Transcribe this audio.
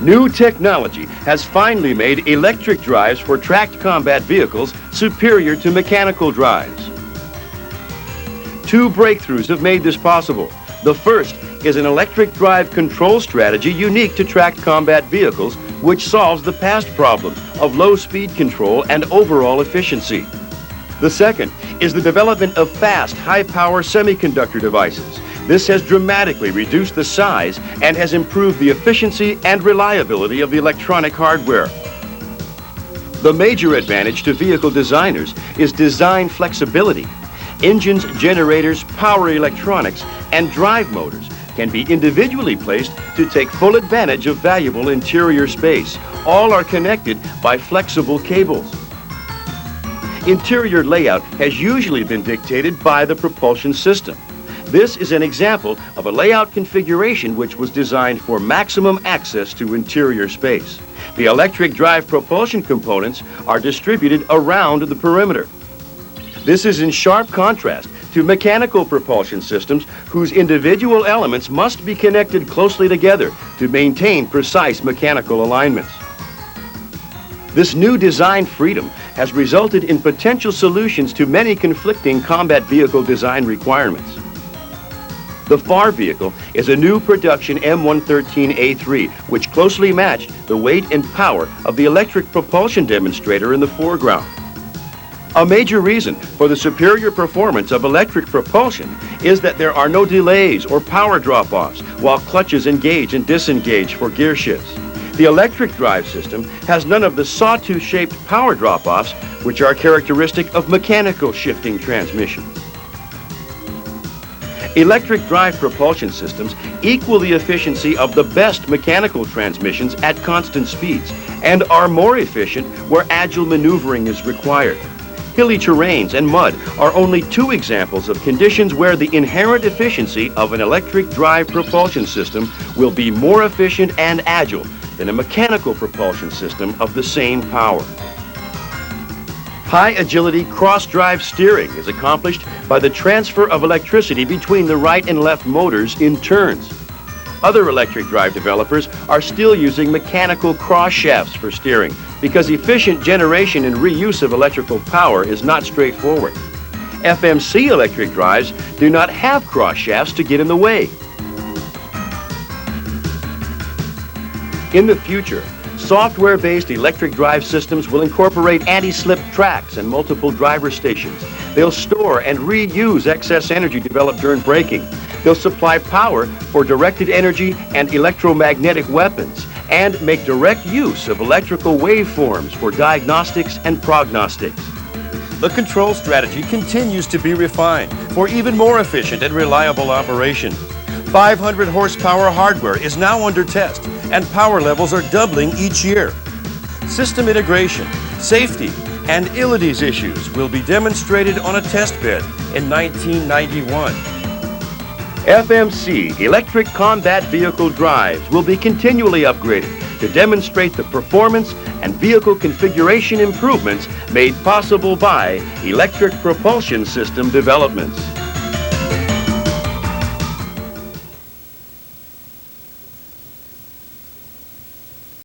New technology has finally made electric drives for tracked combat vehicles superior to mechanical drives. Two breakthroughs have made this possible. The first is an electric drive control strategy unique to tracked combat vehicles, which solves the past problem of low speed control and overall efficiency. The second is the development of fast, high-power semiconductor devices. This has dramatically reduced the size and has improved the efficiency and reliability of the electronic hardware. The major advantage to vehicle designers is design flexibility. Engines, generators, power electronics, and drive motors can be individually placed to take full advantage of valuable interior space. All are connected by flexible cables. Interior layout has usually been dictated by the propulsion system. This is an example of a layout configuration which was designed for maximum access to interior space. The electric drive propulsion components are distributed around the perimeter. This is in sharp contrast to mechanical propulsion systems whose individual elements must be connected closely together to maintain precise mechanical alignments. This new design freedom has resulted in potential solutions to many conflicting combat vehicle design requirements. The FAR vehicle is a new production M113A3, which closely matched the weight and power of the electric propulsion demonstrator in the foreground. A major reason for the superior performance of electric propulsion is that there are no delays or power drop-offs while clutches engage and disengage for gear shifts. The electric drive system has none of the sawtooth-shaped power drop-offs which are characteristic of mechanical shifting transmissions. Electric drive propulsion systems equal the efficiency of the best mechanical transmissions at constant speeds and are more efficient where agile maneuvering is required. Hilly terrains and mud are only two examples of conditions where the inherent efficiency of an electric drive propulsion system will be more efficient and agile than a mechanical propulsion system of the same power. High agility cross-drive steering is accomplished by the transfer of electricity between the right and left motors in turns. Other electric drive developers are still using mechanical cross shafts for steering because efficient generation and reuse of electrical power is not straightforward. FMC electric drives do not have cross shafts to get in the way. In the future, software-based electric drive systems will incorporate anti-slip tracks and multiple driver stations. They'll store and reuse excess energy developed during braking. They'll supply power for directed energy and electromagnetic weapons and make direct use of electrical waveforms for diagnostics and prognostics. The control strategy continues to be refined for even more efficient and reliable operation. 500 horsepower hardware is now under test and power levels are doubling each year. System integration, safety, and ILADIS issues will be demonstrated on a test bed in 1991. FMC electric combat vehicle drives will be continually upgraded to demonstrate the performance and vehicle configuration improvements made possible by electric propulsion system developments.